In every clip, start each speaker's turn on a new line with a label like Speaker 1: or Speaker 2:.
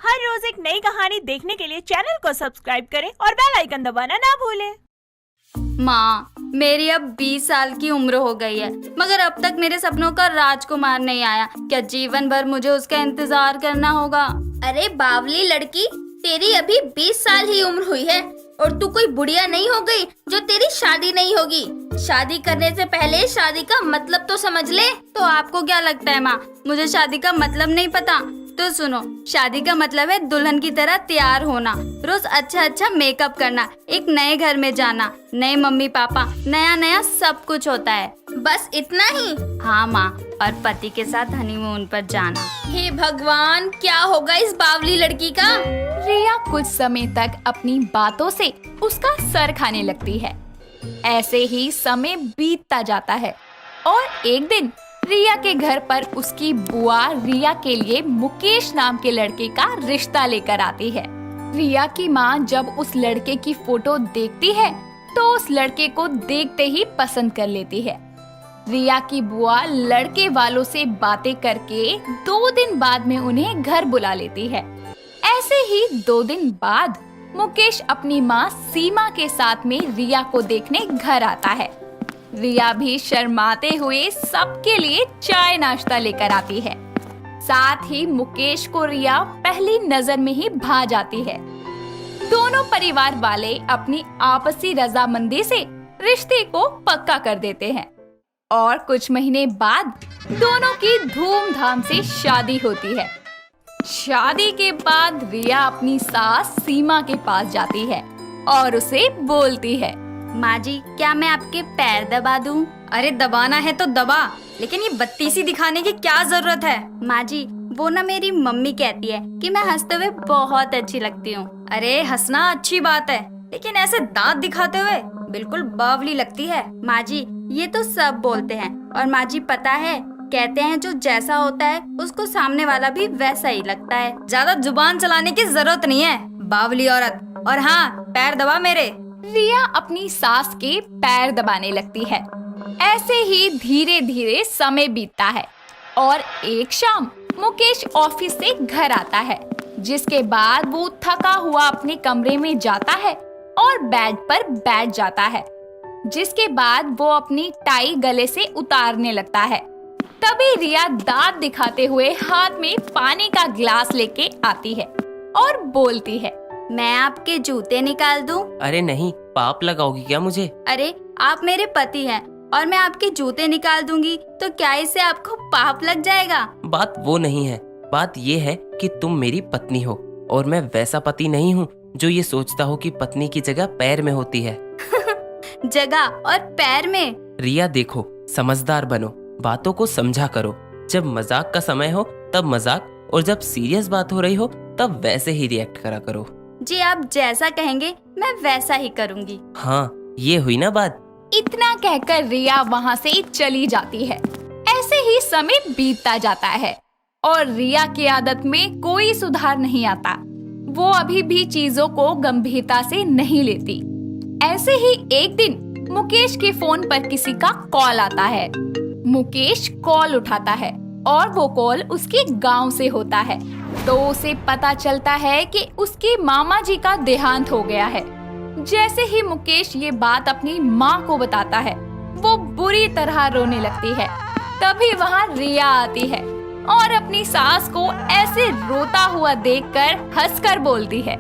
Speaker 1: हर रोज एक नई कहानी देखने के लिए चैनल को सब्सक्राइब करें और बेल आइकन दबाना ना भूलें।
Speaker 2: माँ, मेरी अब 20 साल की उम्र हो गई है, मगर अब तक मेरे सपनों का राजकुमार नहीं आया। क्या जीवन भर मुझे उसका इंतजार करना होगा? अरे बावली लड़की, तेरी अभी 20 साल ही उम्र हुई है और तू कोई बुढ़िया नहीं हो गई जो तेरी शादी नहीं होगी। शादी करने से पहले शादी का मतलब तो समझ ले। तो आपको क्या लगता है माँ, मुझे शादी का मतलब नहीं पता? तो सुनो, शादी का मतलब है दुल्हन की तरह तैयार होना, रोज अच्छा अच्छा मेकअप करना, एक नए घर में जाना, नए मम्मी पापा, नया नया सब कुछ होता है। बस इतना ही? हाँ माँ, और पति के साथ हनीमून पर जाना। हे भगवान, क्या होगा इस बावली लड़की का?
Speaker 3: रिया कुछ समय तक अपनी बातों से उसका सर खाने लगती है। ऐसे ही समय बीतता जाता है और एक दिन रिया के घर पर उसकी बुआ रिया के लिए मुकेश नाम के लड़के का रिश्ता लेकर आती है। रिया की माँ जब उस लड़के की फोटो देखती है तो उस लड़के को देखते ही पसंद कर लेती है। रिया की बुआ लड़के वालों से बातें करके 2 दिन बाद में उन्हें घर बुला लेती है। ऐसे ही 2 दिन बाद मुकेश अपनी माँ सीमा के साथ में रिया को देखने घर आता है। रिया भी शर्माते हुए सबके लिए चाय नाश्ता लेकर आती है। साथ ही मुकेश को रिया पहली नजर में ही भा जाती है। दोनों परिवार वाले अपनी आपसी रजामंदी से रिश्ते को पक्का कर देते हैं और कुछ महीने बाद दोनों की धूमधाम से शादी होती है। शादी के बाद रिया अपनी सास सीमा के पास जाती है और उसे बोलती है,
Speaker 2: माँ जी, क्या मैं आपके पैर दबा दूं? अरे दबाना है तो दबा, लेकिन ये बत्तीसी दिखाने की क्या जरूरत है? माँ जी, वो ना मेरी मम्मी कहती है कि मैं हंसते हुए बहुत अच्छी लगती हूँ। अरे हंसना अच्छी बात है, लेकिन ऐसे दांत दिखाते हुए बिल्कुल बावली लगती है। माँ जी, ये तो सब बोलते हैं, और माँ जी पता है, कहते हैं जो जैसा होता है उसको सामने वाला भी वैसा ही लगता है। ज्यादा जुबान चलाने की जरूरत नहीं है, बावली औरत। और हाँ, पैर दबा मेरे।
Speaker 3: रिया अपनी सास के पैर दबाने लगती है। ऐसे ही धीरे धीरे समय बीतता है और एक शाम मुकेश ऑफिस से घर आता है, जिसके बाद वो थका हुआ अपने कमरे में जाता है और बेड पर बैठ जाता है। जिसके बाद वो अपनी टाई गले से उतारने लगता है। तभी रिया दांत दिखाते हुए हाथ में पानी का गिलास लेके आती है और बोलती है,
Speaker 2: मैं आपके जूते निकाल दूं?
Speaker 4: अरे नहीं, पाप लगाओगी क्या मुझे?
Speaker 2: अरे आप मेरे पति हैं और मैं आपके जूते निकाल दूंगी तो क्या इससे आपको पाप लग जाएगा?
Speaker 4: बात वो नहीं है, बात ये है कि तुम मेरी पत्नी हो और मैं वैसा पति नहीं हूँ जो ये सोचता हो कि पत्नी की जगह पैर में होती है।
Speaker 2: जगह और पैर में?
Speaker 4: रिया देखो, समझदार बनो, बातों को समझा करो। जब मजाक का समय हो तब मजाक, और जब सीरियस बात हो रही हो तब वैसे ही रिएक्ट करा करो।
Speaker 2: जी, आप जैसा कहेंगे मैं वैसा ही करूंगी।
Speaker 4: हाँ, ये हुई ना बात।
Speaker 3: इतना कहकर रिया वहाँ से चली जाती है। ऐसे ही समय बीतता जाता है और रिया की आदत में कोई सुधार नहीं आता। वो अभी भी चीजों को गंभीरता से नहीं लेती। ऐसे ही एक दिन मुकेश के फोन पर किसी का कॉल आता है। मुकेश कॉल उठाता है और वो कॉल उसके गांव से होता है। तो उसे पता चलता है कि उसके मामा जी का देहांत हो गया है। जैसे ही मुकेश ये बात अपनी माँ को बताता है, वो बुरी तरह रोने लगती है। तभी वहाँ रिया आती है और अपनी सास को ऐसे रोता हुआ देखकर हंसकर बोलती है,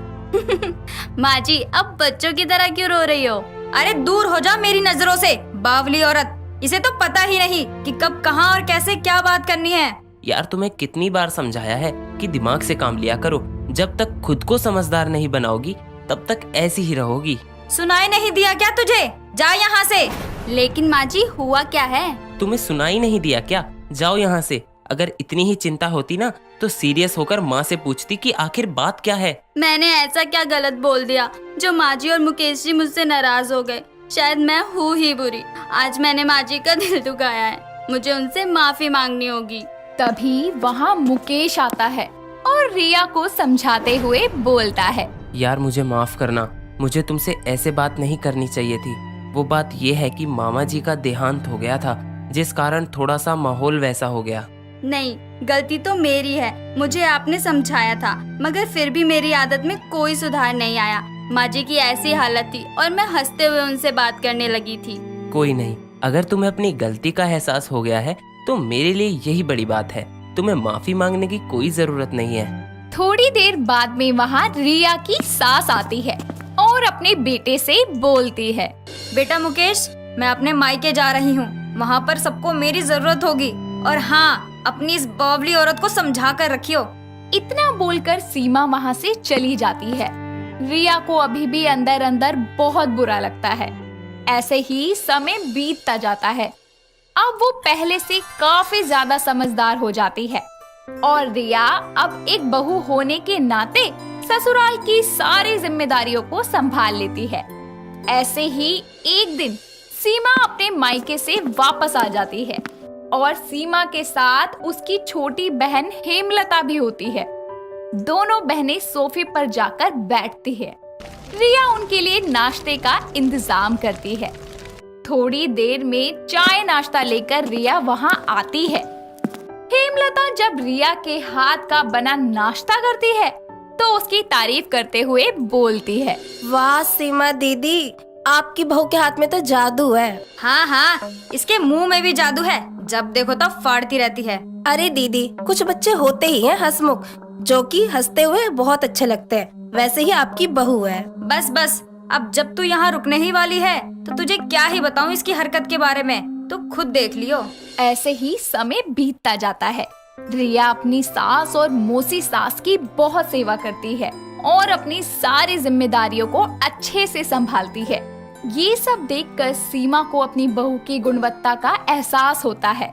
Speaker 2: माँ जी, अब बच्चों की तरह क्यों रो रही हो? अरे दूर हो जा मेरी नजरों से, बावली औरत। इसे तो पता ही नहीं कि कब, कहाँ और कैसे क्या बात करनी है।
Speaker 4: यार, तुम्हें कितनी बार समझाया है कि दिमाग से काम लिया करो। जब तक खुद को समझदार नहीं बनाओगी तब तक ऐसी ही रहोगी।
Speaker 2: सुनाई नहीं दिया क्या तुझे? जा यहाँ से। लेकिन माँ जी, हुआ क्या है?
Speaker 4: तुम्हें सुनाई नहीं दिया क्या? जाओ यहाँ से। अगर इतनी ही चिंता होती ना तो सीरियस होकर माँ से पूछती कि आखिर बात क्या है।
Speaker 2: मैंने ऐसा क्या गलत बोल दिया जो माँ जी और मुकेश जी मुझसे नाराज हो गए? शायद मैं हूँ ही बुरी। आज मैंने माँ जी का दिल दुखाया है, मुझे उनसे माफी मांगनी होगी।
Speaker 3: तभी वहाँ मुकेश आता है और रिया को समझाते हुए बोलता है,
Speaker 4: यार मुझे माफ करना, मुझे तुमसे ऐसे बात नहीं करनी चाहिए थी। वो बात ये है कि मामा जी का देहांत हो गया था, जिस कारण थोड़ा सा माहौल वैसा हो गया।
Speaker 2: नहीं, गलती तो मेरी है, मुझे आपने समझाया था, मगर फिर भी मेरी आदत में कोई सुधार नहीं आया। माँ जी की ऐसी हालत थी और मैं हंसते हुए उनसे बात करने लगी थी।
Speaker 4: कोई नहीं, अगर तुम्हें अपनी गलती का एहसास हो गया है तो मेरे लिए यही बड़ी बात है। तुम्हें माफी मांगने की कोई जरूरत नहीं है।
Speaker 3: थोड़ी देर बाद में वहाँ रिया की सास आती है और अपने बेटे से बोलती है,
Speaker 2: बेटा मुकेश, मैं अपने मायके जा रही हूँ, वहाँ पर सबको मेरी जरूरत होगी, और हाँ, अपनी इस बावली औरत को समझा कर रखियो।
Speaker 3: इतना बोलकर सीमा वहाँ से चली जाती है। रिया को अभी भी अंदर अंदर बहुत बुरा लगता है। ऐसे ही समय बीतता जाता है। अब वो पहले से काफी ज्यादा समझदार हो जाती है और रिया अब एक बहू होने के नाते ससुराल की सारी जिम्मेदारियों को संभाल लेती है। ऐसे ही एक दिन सीमा अपने मायके से वापस आ जाती है और सीमा के साथ उसकी छोटी बहन हेमलता भी होती है। दोनों बहनें सोफे पर जाकर बैठती है। रिया उनके लिए नाश्ते का इंतजाम करती है। थोड़ी देर में चाय नाश्ता लेकर रिया वहां आती है। हेमलता जब रिया के हाथ का बना नाश्ता करती है तो उसकी तारीफ करते हुए बोलती है,
Speaker 5: वाह सीमा दीदी, आपकी बहू के हाथ में तो जादू है।
Speaker 2: हाँ हाँ, इसके मुंह में भी जादू है, जब देखो तब फाड़ती रहती है।
Speaker 5: अरे दीदी, कुछ बच्चे होते ही हैं हंसमुख, जो कि हंसते हुए बहुत अच्छे लगते हैं। वैसे ही आपकी बहू है।
Speaker 2: बस बस, अब जब तू यहाँ रुकने ही वाली है तो तुझे क्या ही बताऊँ इसकी हरकत के बारे में, तू खुद देख लियो।
Speaker 3: ऐसे ही समय बीतता जाता है। रिया अपनी सास और मौसी सास की बहुत सेवा करती है और अपनी सारी जिम्मेदारियों को अच्छे से संभालती है। ये सब देखकर सीमा को अपनी बहू की गुणवत्ता का एहसास होता है।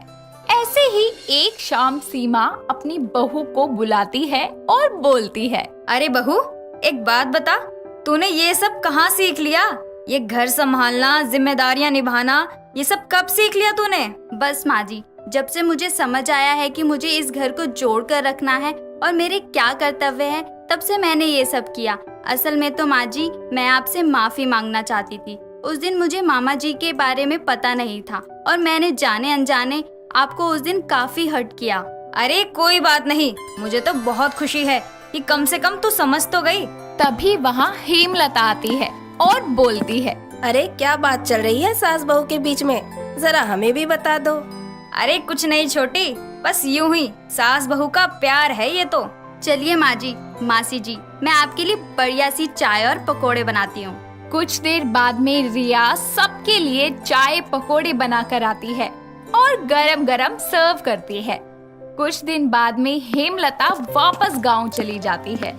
Speaker 3: ऐसे ही एक शाम सीमा अपनी बहू को बुलाती है और बोलती है,
Speaker 2: अरे बहू, एक बात बता, तूने ये सब कहाँ सीख लिया? ये घर संभालना, जिम्मेदारियाँ निभाना, ये सब कब सीख लिया तूने? बस माँ जी, जब से मुझे समझ आया है कि मुझे इस घर को जोड़ कर रखना है और मेरे क्या कर्तव्य है, तब से मैंने ये सब किया। असल में तो माँ जी, मैं आपसे माफी मांगना चाहती थी। उस दिन मुझे मामा जी के बारे में पता नहीं था और मैंने जाने अनजाने आपको उस दिन काफी हर्ट किया। अरे कोई बात नहीं, मुझे तो बहुत खुशी है कि कम से कम तू समझ तो गई।
Speaker 3: तभी वहाँ हेमलता आती है और बोलती है,
Speaker 5: अरे क्या बात चल रही है सास बहू के बीच में, जरा हमें भी बता दो।
Speaker 2: अरे कुछ नहीं छोटी, बस यूं ही सास बहू का प्यार है ये तो। चलिए माँ जी, मासी जी, मैं आपके लिए बढ़िया सी चाय और पकोड़े बनाती हूँ।
Speaker 3: कुछ देर बाद में रिया सबके लिए चाय पकोड़े बनाकर आती है और गरम गरम सर्व करती है। कुछ दिन बाद में हेमलता वापस गांव चली जाती है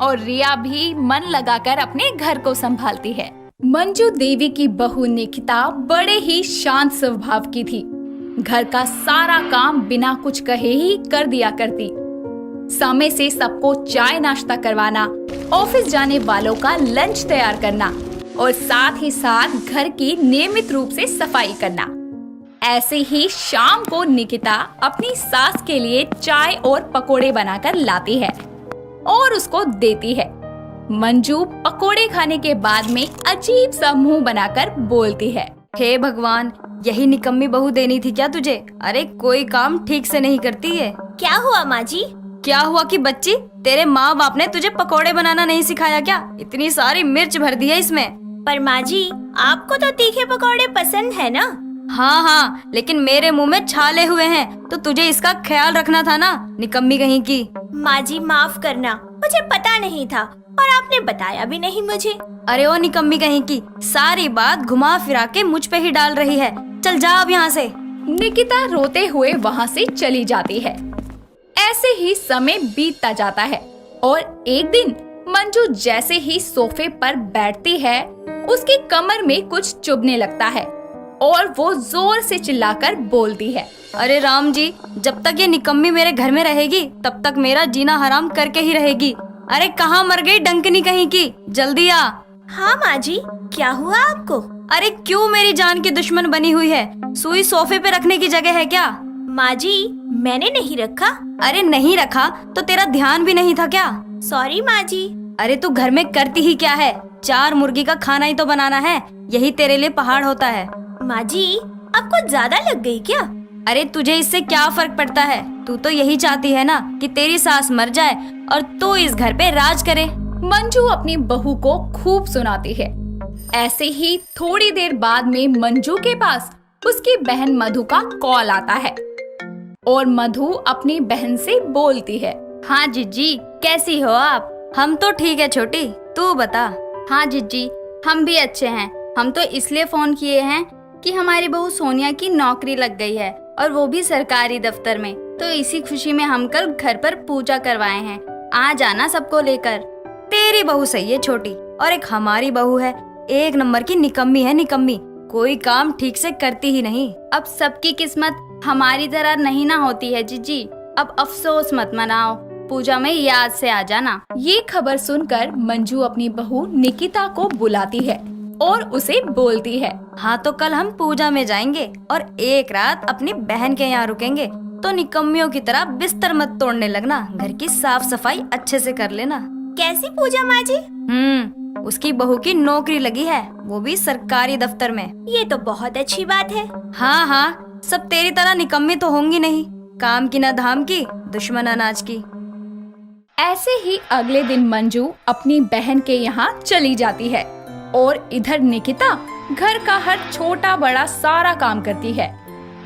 Speaker 3: और रिया भी मन लगाकर अपने घर को संभालती है। मंजू देवी की बहू निकिता बड़े ही शांत स्वभाव की थी। घर का सारा काम बिना कुछ कहे ही कर दिया करती। समय से सबको चाय नाश्ता करवाना, ऑफिस जाने वालों का लंच तैयार करना और साथ ही साथ घर की नियमित रूप से सफाई करना। ऐसे ही शाम को निकिता अपनी सास के लिए चाय और पकोड़े बनाकर लाती है और उसको देती है। मंजू पकोड़े खाने के बाद में अजीब सा मुंह बनाकर बोलती है,
Speaker 2: हे भगवान, यही निकम्मी बहू देनी थी क्या तुझे? अरे कोई काम ठीक से नहीं करती है।
Speaker 1: क्या हुआ माँ जी?
Speaker 2: क्या हुआ कि बच्ची, तेरे माँ बाप ने तुझे पकोड़े बनाना नहीं सिखाया क्या? इतनी सारी मिर्च भर दी है इसमें।
Speaker 1: पर माँ जी, आपको तो तीखे पकौड़े पसंद है ना?
Speaker 2: हाँ हाँ, लेकिन मेरे मुंह में छाले हुए हैं तो तुझे इसका ख्याल रखना था ना, निकम्मी कहीं की।
Speaker 1: माँ जी माफ करना, मुझे पता नहीं था और आपने बताया भी नहीं मुझे।
Speaker 2: अरे ओ निकम्मी कहीं की, सारी बात घुमा फिरा के मुझ पे ही डाल रही है। चल जा अब यहाँ से।
Speaker 3: निकिता रोते हुए वहाँ से चली जाती है। ऐसे ही समय बीतता जाता है और एक दिन मंजू जैसे ही सोफे पर बैठती है, उसकी कमर में कुछ चुभने लगता है और वो जोर से चिल्लाकर बोलती है,
Speaker 2: अरे राम जी, जब तक ये निकम्मी मेरे घर में रहेगी तब तक मेरा जीना हराम करके ही रहेगी। अरे कहाँ मर गई डंकनी कहीं की, जल्दी आ।
Speaker 1: हाँ माँ जी, क्या हुआ आपको?
Speaker 2: अरे क्यों मेरी जान की दुश्मन बनी हुई है? सुई सोफे पे रखने की जगह है क्या?
Speaker 1: माँ जी, मैंने नहीं रखा।
Speaker 2: अरे नहीं रखा तो तेरा ध्यान भी नहीं था क्या?
Speaker 1: सॉरी माँ जी।
Speaker 2: अरे तू घर में करती ही क्या है? 4 मुर्गी का खाना ही तो बनाना है, यही तेरे लिए पहाड़ होता है।
Speaker 1: माँ जी, आपको ज्यादा लग गई क्या?
Speaker 2: अरे तुझे इससे क्या फर्क पड़ता है? तू तो यही चाहती है ना कि तेरी सास मर जाए और तू इस घर पे राज करे।
Speaker 3: मंजू अपनी बहू को खूब सुनाती है। ऐसे ही थोड़ी देर बाद में मंजू के पास उसकी बहन मधु का कॉल आता है और मधु अपनी बहन से बोलती है।
Speaker 2: हाँ जीजी, कैसी हो आप? हम तो ठीक है छोटी, तू बता। हाँ जीजी, हम भी अच्छे हैं। हम तो इसलिए फोन किए हैं कि हमारी बहू सोनिया की नौकरी लग गई है और वो भी सरकारी दफ्तर में। तो इसी खुशी में हम कल घर पर पूजा करवाए हैं। आ जाना सबको लेकर। तेरी बहू सही है छोटी, और एक हमारी बहू है, एक नंबर की निकम्मी है, निकम्मी। कोई काम ठीक से करती ही नहीं। अब सबकी किस्मत हमारी तरह नहीं ना होती है जीजी। अब अफसोस मत मनाओ, पूजा में याद से आ जाना।
Speaker 3: ये खबर सुनकर मंजू अपनी बहू निकिता को बुलाती है और उसे बोलती है।
Speaker 2: हाँ तो कल हम पूजा में जाएंगे और एक रात अपनी बहन के यहाँ रुकेंगे। तो निकम्मियों की तरह बिस्तर मत तोड़ने लगना, घर की साफ सफाई अच्छे से कर लेना।
Speaker 1: कैसी पूजा माँ जी?
Speaker 2: उसकी बहू की नौकरी लगी है, वो भी सरकारी दफ्तर में।
Speaker 1: ये तो बहुत अच्छी बात है।
Speaker 2: हाँ हाँ, सब तेरी तरह निकम्मी तो होंगी नहीं, काम की न धाम की, दुश्मन अनाज की।
Speaker 3: ऐसे ही अगले दिन मंजू अपनी बहन के यहाँ चली जाती है और इधर निकिता घर का हर छोटा बड़ा सारा काम करती है।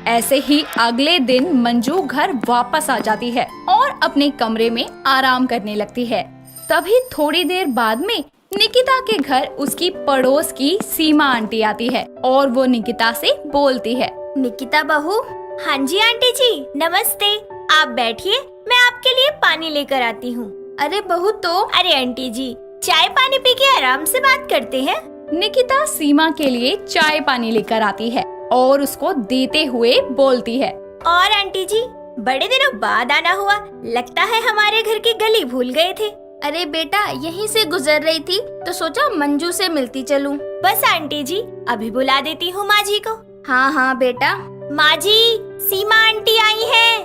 Speaker 3: ऐसे ही अगले दिन मंजू घर वापस आ जाती है और अपने कमरे में आराम करने लगती है। तभी थोड़ी देर बाद में निकिता के घर उसकी पड़ोस की सीमा आंटी आती है और वो निकिता से बोलती है।
Speaker 1: निकिता बहू। हाँ जी आंटी जी, नमस्ते। आप बैठिए, मैं आपके लिए पानी लेकर आती हूँ।
Speaker 2: अरे बहू तो।
Speaker 1: अरे आंटी जी, चाय पानी पी के आराम से बात करते हैं।
Speaker 3: निकिता सीमा के लिए चाय पानी लेकर आती है और उसको देते हुए बोलती है।
Speaker 1: और आंटी जी, बड़े दिनों बाद आना हुआ, लगता है हमारे घर की गली भूल गए थे।
Speaker 2: अरे बेटा, यहीं से गुजर रही थी तो सोचा मंजू से मिलती चलूं।
Speaker 1: बस आंटी जी, अभी बुला देती हूँ माँ जी को।
Speaker 2: हाँ हाँ बेटा।
Speaker 1: माँ जी, सीमा आंटी आई है।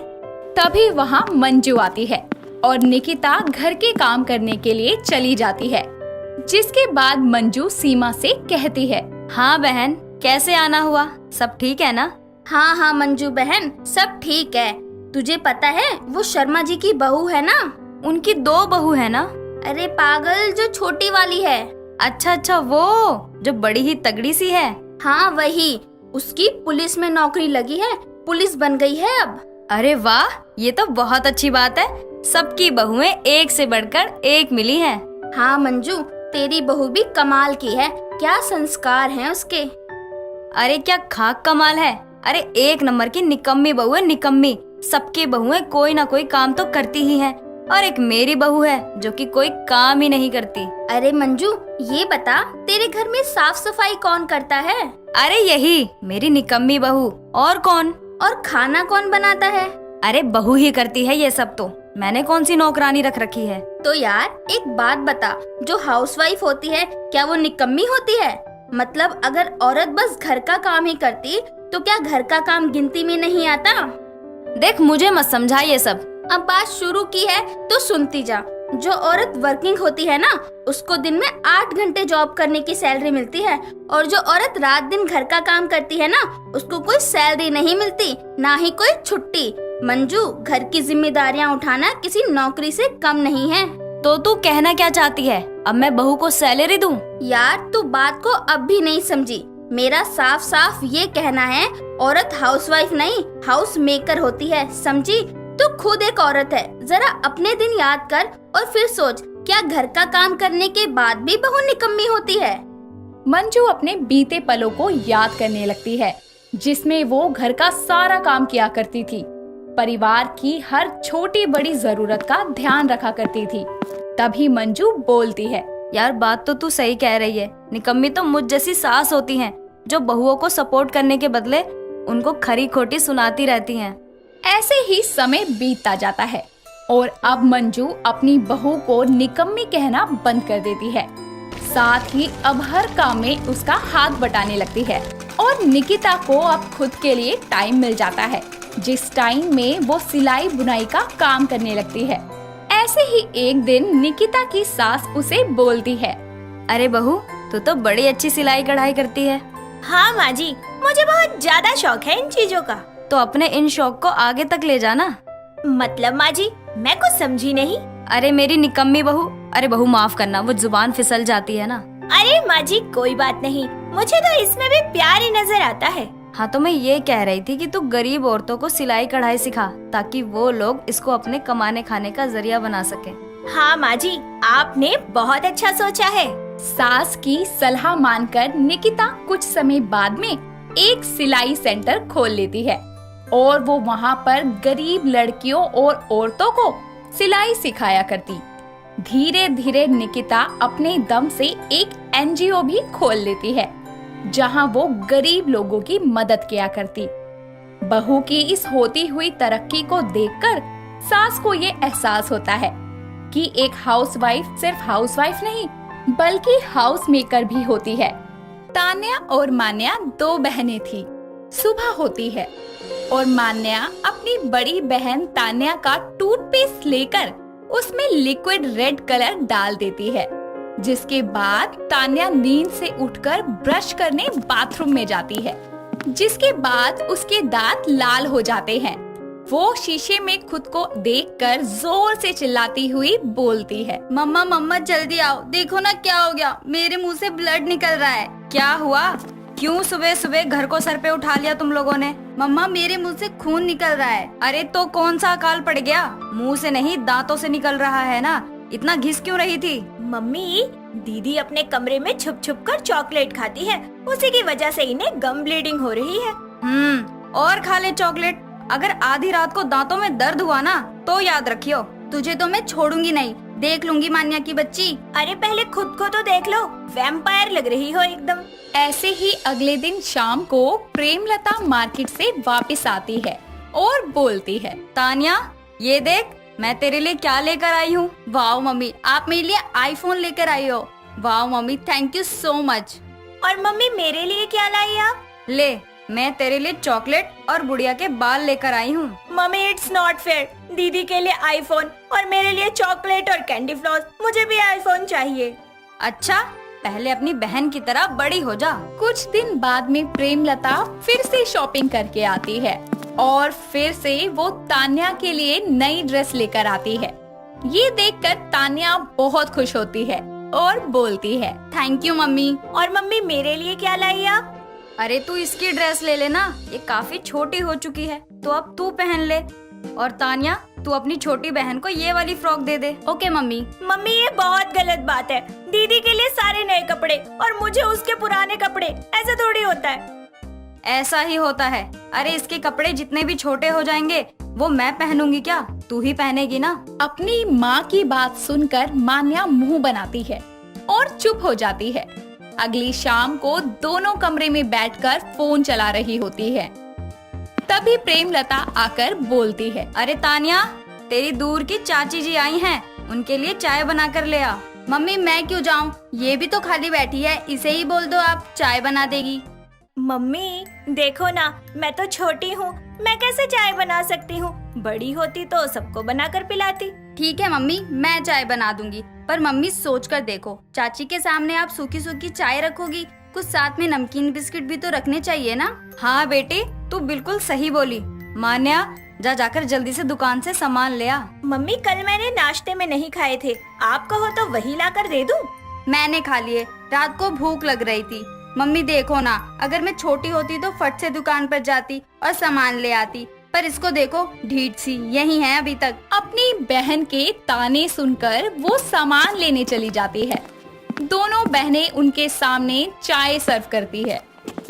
Speaker 3: तभी वहाँ मंजू आती है और निकिता घर के काम करने के लिए चली जाती है। जिसके बाद मंजू सीमा से कहती है।
Speaker 2: हाँ बहन, कैसे आना हुआ? सब ठीक है ना? हाँ हाँ मंजू बहन, सब ठीक है। तुझे पता है वो शर्मा जी की बहू है ना? उनकी 2 बहू है ना? अरे पागल, जो छोटी वाली है। अच्छा अच्छा, वो जो बड़ी ही तगड़ी सी है। हाँ वही, उसकी पुलिस में नौकरी लगी है, पुलिस बन गई है अब। अरे वाह, ये तो बहुत अच्छी बात है। सबकी बहुएं एक से बढ़कर एक मिली हैं। हाँ मंजू, तेरी बहू भी कमाल की है, क्या संस्कार हैं उसके। अरे क्या खाक कमाल है। अरे एक नंबर की निकम्मी बहू है, निकम्मी। सबकी बहुएं कोई ना कोई काम तो करती ही हैं, और एक मेरी बहू है जो कि कोई काम ही नहीं करती। अरे मंजू, ये बता, तेरे घर में साफ सफाई कौन करता है? अरे यही मेरी निकम्मी बहू। और कौन? और खाना कौन बनाता है? अरे बहू ही करती है ये सब तो, मैंने कौन सी नौकरानी रख रखी है। तो यार एक बात बता, जो हाउसवाइफ होती है क्या वो निकम्मी होती है? मतलब अगर औरत बस घर का काम ही करती तो क्या घर का काम गिनती में नहीं आता? देख मुझे मत समझा ये सब, अब बात शुरू की है तो सुनती जा। जो औरत वर्किंग होती है ना, उसको दिन में 8 घंटे जॉब करने की सैलरी मिलती है, और जो औरत रात दिन घर का काम करती है ना, उसको कोई सैलरी नहीं मिलती, ना ही कोई छुट्टी। मंजू, घर की जिम्मेदारियाँ उठाना किसी नौकरी से कम नहीं है। तो तू कहना क्या चाहती है, अब मैं बहू को सैलरी दूं? यार तू बात को अब भी नहीं समझी। मेरा साफ साफ ये कहना है, औरत हाउसवाइफ नहीं हाउस मेकर होती है, समझी? तू खुद एक औरत है, जरा अपने दिन याद कर और फिर सोच, क्या घर का काम करने के बाद भी बहू निकम्मी होती है?
Speaker 3: मंजू अपने बीते पलों को याद करने लगती है, जिसमें वो घर का सारा काम किया करती थी, परिवार की हर छोटी बड़ी जरूरत का ध्यान रखा करती थी। तभी मंजू बोलती है।
Speaker 2: यार बात तो तू सही कह रही है, निकम्मी तो मुझ जैसी सास होती हैं, जो बहुओं को सपोर्ट करने के बदले उनको खरी खोटी सुनाती रहती हैं।
Speaker 3: ऐसे ही समय बीतता जाता है और अब मंजू अपनी बहू को निकम्मी कहना बंद कर देती है। साथ ही अब हर काम में उसका हाथ बटाने लगती है और निकिता को अब खुद के लिए टाइम मिल जाता है, जिस टाइम में वो सिलाई बुनाई का काम करने लगती है। ऐसे ही एक दिन निकिता की सास उसे बोलती है।
Speaker 2: अरे बहू, तू तो बड़ी अच्छी सिलाई कढ़ाई करती है।
Speaker 1: हाँ माँ जी, मुझे बहुत ज्यादा शौक है इन चीजों का।
Speaker 2: तो अपने इन शौक को आगे तक ले जाना।
Speaker 1: मतलब माँ जी, मैं कुछ समझी नहीं।
Speaker 2: अरे मेरी निकम्मी बहू, अरे बहू माफ करना, वो जुबान फिसल जाती है ना।
Speaker 1: अरे माँ जी कोई बात नहीं, मुझे तो इसमें भी प्यार ही नजर आता है।
Speaker 2: हाँ तो मैं ये कह रही थी कि तू गरीब औरतों को सिलाई कढ़ाई सिखा, ताकि वो लोग इसको अपने कमाने खाने का जरिया बना सके।
Speaker 1: हाँ माँ जी, आपने बहुत अच्छा सोचा है।
Speaker 3: सास की सलाह मानकर निकिता कुछ समय बाद में एक सिलाई सेंटर खोल लेती है और वो वहाँ पर गरीब लड़कियों और औरतों को सिलाई सिखाया करती। धीरे धीरे निकिता अपने दम से एक एनजीओ भी खोल लेती है, जहाँ वो गरीब लोगों की मदद किया करती। बहू की इस होती हुई तरक्की को देखकर सास को ये एहसास होता है कि एक हाउसवाइफ सिर्फ हाउसवाइफ नहीं बल्कि हाउस मेकर भी होती है। तान्या और मान्या 2 बहनें थी। सुबह होती है और मान्या अपनी बड़ी बहन तान्या का टूथपेस्ट लेकर उसमें लिक्विड रेड कलर डाल देती है, जिसके बाद तान्या नींद से उठकर ब्रश करने बाथरूम में जाती है, जिसके बाद उसके दांत लाल हो जाते हैं। वो शीशे में खुद को देखकर जोर से चिल्लाती हुई बोलती है,
Speaker 2: मम्मा मम्मा जल्दी आओ, देखो ना क्या हो गया, मेरे मुंह से ब्लड निकल रहा है। क्या हुआ? क्यों सुबह सुबह घर को सर पे उठा लिया तुम लोगों ने? मम्मा मेरे मुंह से खून निकल रहा है। अरे तो कौन सा अकाल पड़ गया? मुंह से नहीं दांतों से निकल रहा है ना, इतना घिस क्यों रही थी?
Speaker 1: मम्मी, दीदी अपने कमरे में छुप छुप कर चॉकलेट खाती है, उसी की वजह से इन्हें गम ब्लीडिंग हो रही है।
Speaker 2: और खा ले चॉकलेट। अगर आधी रात को दांतों में दर्द हुआ ना तो याद रखियो, तुझे तो मैं छोड़ूंगी नहीं, देख लूंगी मान्या की बच्ची।
Speaker 1: अरे पहले खुद को तो देख लो, वैम्पायर लग रही हो एकदम।
Speaker 3: ऐसे ही अगले दिन शाम को प्रेमलता मार्केट से वापस आती है और बोलती है,
Speaker 2: तान्या ये देख मैं तेरे लिए क्या लेकर आई हूँ। वाह मम्मी, आप मेरे लिए आईफोन लेकर आई हो। वाह mummy, thank you so much.
Speaker 1: और मम्मी मेरे लिए क्या लाई आप?
Speaker 2: ले, मैं तेरे लिए चॉकलेट और गुड़िया के बाल लेकर आई हूँ।
Speaker 1: मम्मी इट्स नॉट फेयर, दीदी के लिए आईफोन और मेरे लिए चॉकलेट और कैंडी फ्लॉस। मुझे भी आईफोन चाहिए।
Speaker 2: अच्छा, पहले अपनी बहन की तरह बड़ी हो जा।
Speaker 3: कुछ दिन बाद में प्रेमलता फिर से शॉपिंग करके आती है और फिर से वो तान्या के लिए नई ड्रेस लेकर आती है। ये देखकर तान्या बहुत खुश होती है और बोलती है,
Speaker 2: थैंक यू मम्मी।
Speaker 1: और मम्मी मेरे लिए क्या लाई आप?
Speaker 2: अरे तू इसकी ड्रेस ले लेना, ये काफी छोटी हो चुकी है तो अब तू पहन ले। और तान्या तू अपनी छोटी बहन को ये वाली फ्रॉक दे दे। Okay mummy.
Speaker 1: मम्मी ये बहुत गलत बात है, दीदी के लिए सारे नए कपड़े और मुझे उसके पुराने कपड़े, ऐसा थोड़ी होता है।
Speaker 2: ऐसा ही होता है। अरे इसके कपड़े जितने भी छोटे हो जाएंगे वो मैं पहनूंगी क्या, तू ही पहनेगी ना।
Speaker 3: अपनी माँ की बात सुनकर मान्या मुंह बनाती है और चुप हो जाती है। अगली शाम को दोनों कमरे में बैठकर फोन चला रही होती है। तभी प्रेमलता आकर बोलती है,
Speaker 2: अरे तान्या, तेरी दूर की चाची जी आई हैं, उनके लिए चाय बना कर ले आ। मम्मी मैं क्यों जाऊं, ये भी तो खाली बैठी है, इसे ही बोल दो आप चाय बना देगी।
Speaker 1: मम्मी देखो ना, मैं तो छोटी हूँ, मैं कैसे चाय बना सकती हूँ? बड़ी होती तो सबको बनाकर पिलाती।
Speaker 2: ठीक है मम्मी, मैं चाय बना दूंगी, पर मम्मी सोच कर देखो, चाची के सामने आप सूखी सूखी चाय रखोगी, कुछ साथ में नमकीन बिस्किट भी तो रखने चाहिए ना। हाँ बेटी, तू बिल्कुल सही बोली। मान्या जाकर जल्दी से दुकान से सामान ले आ।
Speaker 1: मम्मी कल मैंने नाश्ते में नहीं खाए थे, आप कहो तो वही लाकर दे दूं?
Speaker 2: मैंने खा लिए, रात को भूख लग रही थी। मम्मी देखो ना, अगर मैं छोटी होती तो फट से दुकान पर जाती और सामान ले आती, पर इसको देखो ढीठ सी यही है अभी तक।
Speaker 3: अपनी बहन के ताने सुनकर वो सामान लेने चली जाती है। दोनों बहनें उनके सामने चाय सर्व करती है।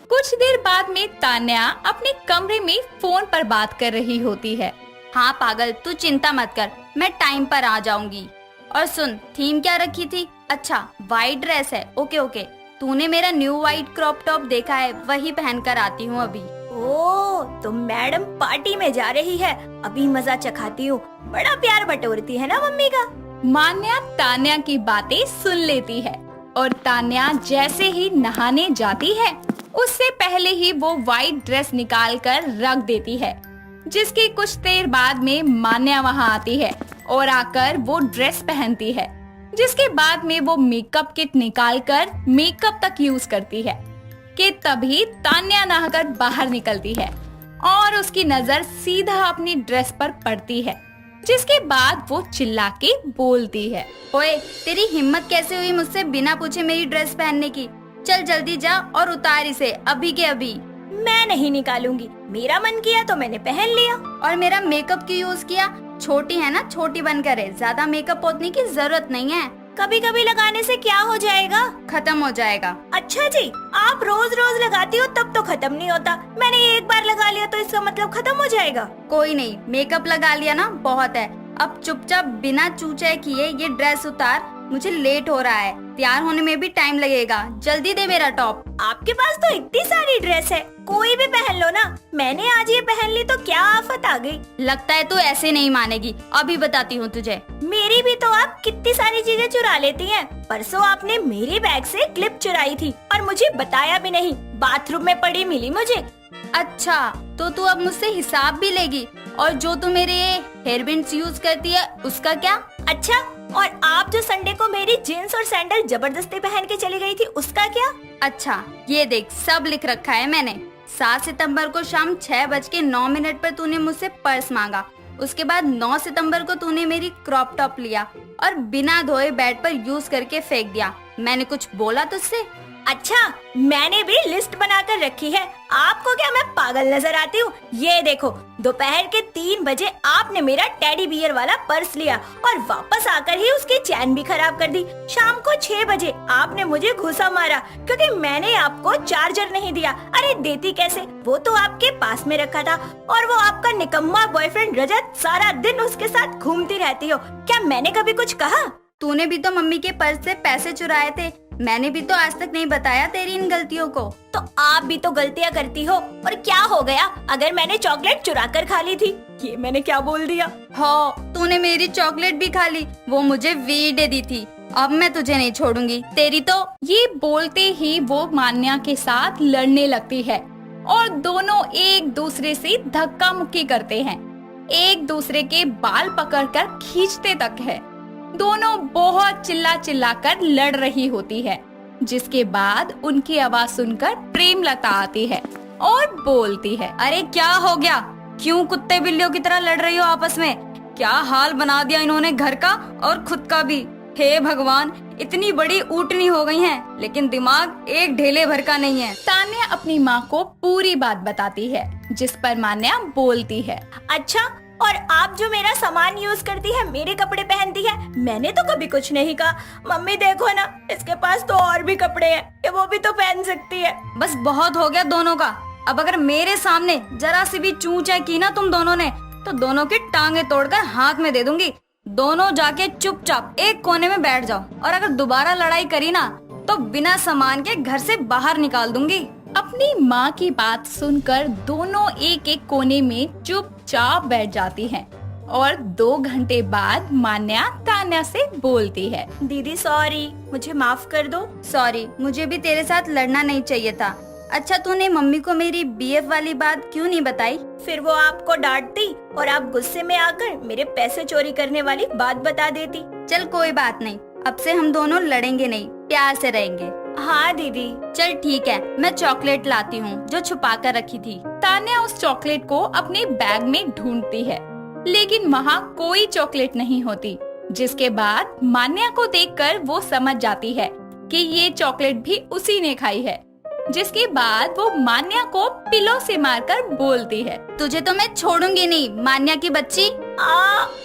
Speaker 3: कुछ देर बाद में तान्या अपने कमरे में फोन पर बात कर रही होती है।
Speaker 2: हाँ पागल, तू चिंता मत कर, मैं टाइम पर आ जाऊंगी। और सुन, थीम क्या रखी थी? अच्छा वाइट ड्रेस है, ओके ओके। तूने मेरा न्यू वाइट क्रॉप टॉप देखा है, वही पहन कर आती हूँ अभी।
Speaker 1: ओ, तो मैडम पार्टी में जा रही है, अभी मजा चखाती हूँ। बड़ा प्यार बटोरती है ना मम्मी का।
Speaker 3: मान्या तान्या की बातें सुन लेती है और तान्या जैसे ही नहाने जाती है उससे पहले ही वो वाइट ड्रेस निकाल कर रख देती है, जिसके कुछ देर बाद में मान्या वहाँ आती है और आकर वो ड्रेस पहनती है, जिसके बाद में वो मेकअप किट निकाल कर मेकअप तक यूज करती है कि तभी तान्या नहाकर बाहर निकलती है। और उसकी नजर सीधा अपनी ड्रेस पर पड़ती है, जिसके बाद वो चिल्ला के बोलती है,
Speaker 2: ओए, तेरी हिम्मत कैसे हुई मुझसे बिना पूछे मेरी ड्रेस पहनने की? चल जल्दी जा और उतार इसे अभी के अभी।
Speaker 1: मैं नहीं निकालूंगी, मेरा मन किया तो मैंने पहन लिया।
Speaker 2: और मेरा मेकअप क्यों यूज किया? छोटी है ना, छोटी बनकर है, ज्यादा मेकअप पोतने की जरूरत नहीं है।
Speaker 1: कभी कभी लगाने से क्या हो जाएगा?
Speaker 2: खत्म हो जाएगा।
Speaker 1: अच्छा जी, आप रोज रोज लगाती हो तब तो खत्म नहीं होता, मैंने एक बार लगा लिया तो इसका मतलब खत्म हो जाएगा?
Speaker 2: कोई नहीं, मेकअप लगा लिया ना, बहुत है। अब चुपचाप बिना चूचे किए ये ड्रेस उतार, मुझे लेट हो रहा है, तैयार होने में भी टाइम लगेगा। जल्दी दे मेरा टॉप।
Speaker 1: आपके पास तो इतनी सारी ड्रेस है, कोई भी पहन लो ना। मैंने आज ये पहन ली तो क्या आफत आ गई?
Speaker 2: लगता है तू ऐसे नहीं मानेगी, अभी बताती हूँ तुझे।
Speaker 1: मेरी भी तो आप कितनी सारी चीजें चुरा लेती हैं। परसों आपने मेरे बैग से क्लिप चुराई थी और मुझे बताया भी नहीं, बाथरूम में पड़ी मिली मुझे।
Speaker 2: अच्छा, तो तू अब मुझसे हिसाब भी लेगी? और जो तू मेरे हेयर बैंड्स यूज करती है उसका क्या?
Speaker 1: अच्छा, और आप जो संडे को मेरी जीन्स और सैंडल जबरदस्ती पहन के चली गई थी उसका क्या?
Speaker 2: अच्छा, ये देख, सब लिख रखा है मैंने। 7 सितंबर को शाम 6:09 पर तूने मुझसे पर्स मांगा। उसके बाद 9 सितंबर को तूने मेरी क्रॉप टॉप लिया और बिना धोए बेड पर यूज करके फेंक दिया। मैंने कुछ बोला तुझसे?
Speaker 1: अच्छा, मैंने भी लिस्ट बनाकर रखी है। आपको क्या मैं पागल नजर आती हूँ? ये देखो, दोपहर के 3 बजे आपने मेरा टेडी बियर वाला पर्स लिया और वापस आकर ही उसकी चैन भी खराब कर दी। शाम को 6 बजे आपने मुझे घूसा मारा क्योंकि मैंने आपको चार्जर नहीं दिया। अरे देती कैसे, वो तो आपके पास में रखा था। और वो आपका निकम्मा बॉयफ्रेंड रजत, सारा दिन उसके साथ घूमती रहती हो। क्या मैंने कभी कुछ कहा?
Speaker 2: तूने भी तो मम्मी के पर्स से पैसे चुराए थे, मैंने भी तो आज तक नहीं बताया तेरी इन गलतियों को।
Speaker 1: तो आप भी तो गलतियाँ करती हो, और क्या हो गया अगर मैंने चॉकलेट चुरा कर खा ली थी? ये मैंने क्या बोल दिया?
Speaker 2: हाँ, तूने मेरी चॉकलेट भी खा ली, वो मुझे वीडे दी थी। अब मैं तुझे नहीं छोड़ूंगी, तेरी तो।
Speaker 3: ये बोलते ही वो मान्या के साथ लड़ने लगती है और दोनों एक दूसरे से धक्का मुक्की करते हैं, एक दूसरे के बाल पकड़कर खींचते तक है। दोनों बहुत चिल्ला चिल्ला कर लड़ रही होती है, जिसके बाद उनकी आवाज सुनकर प्रेमलता आती है और बोलती है,
Speaker 2: अरे क्या हो गया? क्यों कुत्ते बिल्लियों की तरह लड़ रही हो आपस में? क्या हाल बना दिया इन्होंने घर का और खुद का भी। हे भगवान, इतनी बड़ी ऊँटनी हो गई हैं, लेकिन दिमाग एक ढेले भर का नहीं है।
Speaker 3: तान्या अपनी माँ को पूरी बात बताती है, जिस पर मान्या बोलती है,
Speaker 1: अच्छा, और आप जो मेरा सामान यूज करती है, मेरे कपड़े पहनती है, मैंने तो कभी कुछ नहीं कहा। मम्मी देखो ना, इसके पास तो और भी कपड़े हैं कि वो भी तो पहन सकती है।
Speaker 2: बस बहुत हो गया दोनों का। अब अगर मेरे सामने जरा सी भी चूं-चां की ना तुम दोनों ने, तो दोनों की टांगे तोड़कर हाथ में दे दूंगी। दोनों जाके चुपचाप एक कोने में बैठ जाओ, और अगर दोबारा लड़ाई करी ना तो बिना सामान के घर से बाहर निकाल दूंगी।
Speaker 3: अपनी माँ की बात सुनकर दोनों एक एक कोने में चुपचाप बैठ जाती हैं और 2 घंटे बाद मान्या तान्या से बोलती है,
Speaker 1: दीदी सॉरी, मुझे माफ कर दो।
Speaker 2: सॉरी, मुझे भी तेरे साथ लड़ना नहीं चाहिए था। अच्छा, तूने मम्मी को मेरी बीएफ वाली बात क्यों नहीं बताई?
Speaker 1: फिर वो आपको डांटती और आप गुस्से में आकर मेरे पैसे चोरी करने वाली बात बता देती।
Speaker 2: चल कोई बात नहीं, अब से हम दोनों लड़ेंगे नहीं, प्यार से रहेंगे।
Speaker 1: हाँ दीदी।
Speaker 2: चल ठीक है, मैं चॉकलेट लाती हूँ जो छुपा कर रखी थी।
Speaker 3: तान्या उस चॉकलेट को अपने बैग में ढूंढती है, लेकिन वहाँ कोई चॉकलेट नहीं होती, जिसके बाद मान्या को देखकर वो समझ जाती है कि ये चॉकलेट भी उसी ने खाई है, जिसके बाद वो मान्या को पिलो से मारकर बोलती है,
Speaker 2: तुझे तो मैं छोड़ूंगी नहीं मान्या की बच्ची।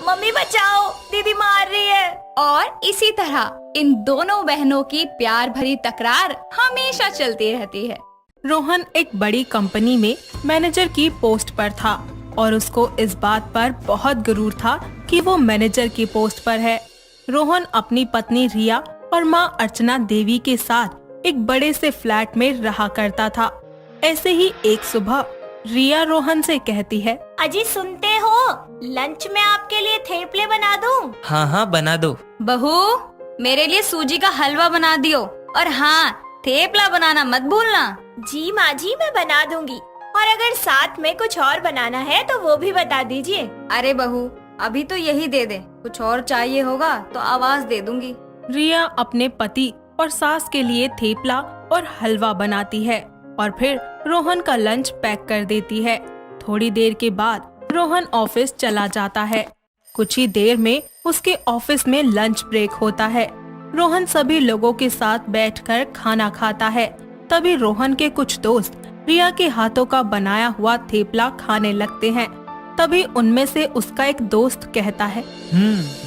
Speaker 1: मम्मी बचाओ, दीदी मार रही है।
Speaker 3: और इसी तरह इन दोनों बहनों की प्यार भरी तकरार हमेशा चलती रहती है।
Speaker 6: रोहन एक बड़ी कंपनी में मैनेजर की पोस्ट पर था और उसको इस बात पर बहुत गुरूर था कि वो मैनेजर की पोस्ट पर है। रोहन अपनी पत्नी रिया और माँ अर्चना देवी के साथ एक बड़े से फ्लैट में रहा करता था। ऐसे ही एक सुबह रिया रोहन से कहती है,
Speaker 1: अजी सुनते हो, लंच में आपके लिए थेपले बना दूं?
Speaker 4: हाँ हाँ बना दो।
Speaker 2: बहू, मेरे लिए सूजी का हलवा बना दियो, और हाँ, थेपला बनाना मत भूलना।
Speaker 1: जी माँ जी, मैं बना दूंगी, और अगर साथ में कुछ और बनाना है तो वो भी बता दीजिए।
Speaker 2: अरे बहू, अभी तो यही दे दे, कुछ और चाहिए होगा तो आवाज दे दूंगी।
Speaker 6: रिया अपने पति और सास के लिए थेपला और हलवा बनाती है और फिर रोहन का लंच पैक कर देती है। थोड़ी देर के बाद रोहन ऑफिस चला जाता है। कुछ ही देर में उसके ऑफिस में लंच ब्रेक होता है। रोहन सभी लोगों के साथ बैठकर खाना खाता है। तभी रोहन के कुछ दोस्त रिया के हाथों का बनाया हुआ थेपला खाने लगते हैं। तभी उनमें से उसका एक दोस्त कहता है,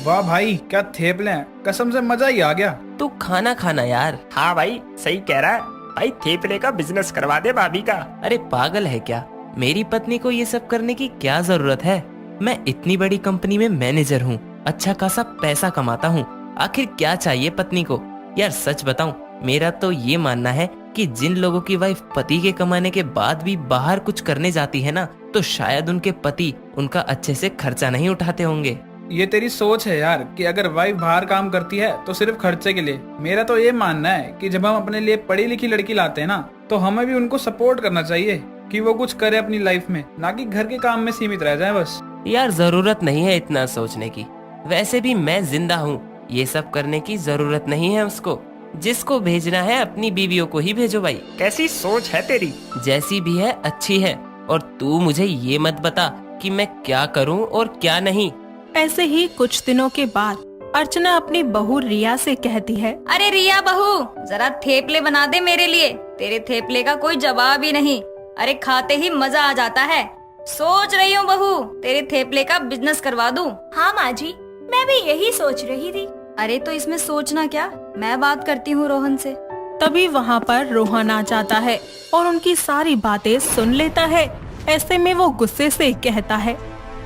Speaker 7: वाह भाई, क्या थेपले हैं, कसम से मजा ही आ गया।
Speaker 4: तू खाना खाना यार।
Speaker 8: हाँ भाई, सही कह रहा है भाई, थेपले का बिजनेस करवा दे भाभी का।
Speaker 4: अरे पागल है क्या? मेरी पत्नी को ये सब करने की क्या जरूरत है? मैं इतनी बड़ी कंपनी में मैनेजर हूँ, अच्छा खासा पैसा कमाता हूँ, आखिर क्या चाहिए पत्नी को? यार सच बताऊं, मेरा तो ये मानना है कि जिन लोगों की वाइफ पति के कमाने के बाद भी बाहर कुछ करने जाती है ना, तो शायद उनके पति उनका अच्छे से खर्चा नहीं उठाते होंगे।
Speaker 7: ये तेरी सोच है यार कि अगर वाइफ बाहर काम करती है तो सिर्फ खर्चे के लिए। मेरा तो ये मानना है कि जब हम अपने लिए पढ़ी लिखी लड़की लाते हैं ना, तो हमें भी उनको सपोर्ट करना चाहिए कि वो कुछ करे अपनी लाइफ में, ना कि घर के काम में सीमित रह जाए बस।
Speaker 4: यार जरूरत नहीं है इतना सोचने की। वैसे भी मैं जिंदा हूँ, ये सब करने की जरूरत नहीं है उसको। जिसको भेजना है अपनी बीवियों को ही भेजो भाई।
Speaker 8: कैसी सोच है तेरी?
Speaker 4: जैसी भी है अच्छी है, और तू मुझे ये मत बता कि मैं क्या करूं और क्या नहीं।
Speaker 6: ऐसे ही कुछ दिनों के बाद अर्चना अपनी बहू रिया से कहती है,
Speaker 2: अरे रिया बहू, जरा थेपले बना दे मेरे लिए। तेरे थेपले का कोई जवाब ही नहीं, अरे खाते ही मजा आ जाता है। सोच रही हूँ बहू, तेरे थेपले का बिजनेस करवा दूं।
Speaker 1: हाँ माँ जी, मैं भी यही सोच रही थी।
Speaker 2: अरे तो इसमें सोचना क्या, मैं बात करती हूँ रोहन से।
Speaker 6: तभी वहाँ पर रोहन आ जाता है और उनकी सारी बातें सुन लेता है। ऐसे में वो गुस्से से कहता है,